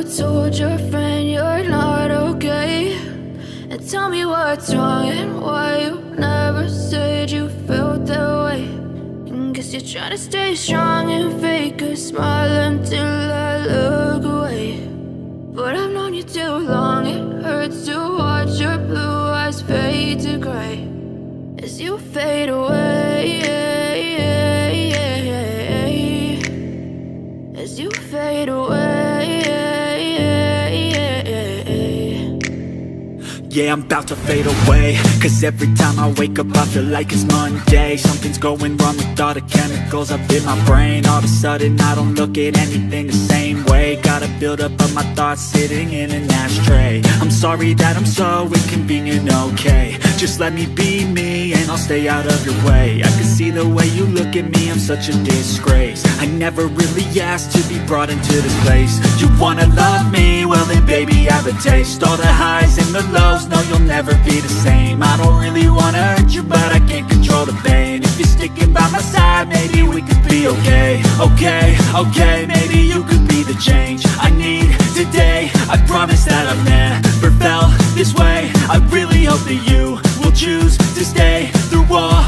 told your friend you're not okay? And tell me what's wrong and why you never said you felt that way. And guess you're trying to stay strong and fake a smile until I look away. But I've known you too long, it hurts to watch your blue eyes fade to gray as you fade away, as you fade away. Yeah, I'm about to fade away, cause every time I wake up I feel like it's Monday. Something's going wrong with all the chemicals up in my brain. All of a sudden I don't look at anything the same way. Got a build up of my thoughts sitting in an ashtray. I'm sorry that I'm so inconvenient, okay? Just let me be me and I'll stay out of your way. I can see the way you look at me, I'm such a disgrace. I never really asked to be brought into this place. You wanna love me? Well then baby I have a taste. All the highs and the lows, no you'll never be the same. I don't really wanna hurt you but I can't control the pain. If you're sticking by my side maybe we could be okay. Okay, maybe you could be the change I need today. I promise that I've never felt this way. I really hope that you will choose to stay through all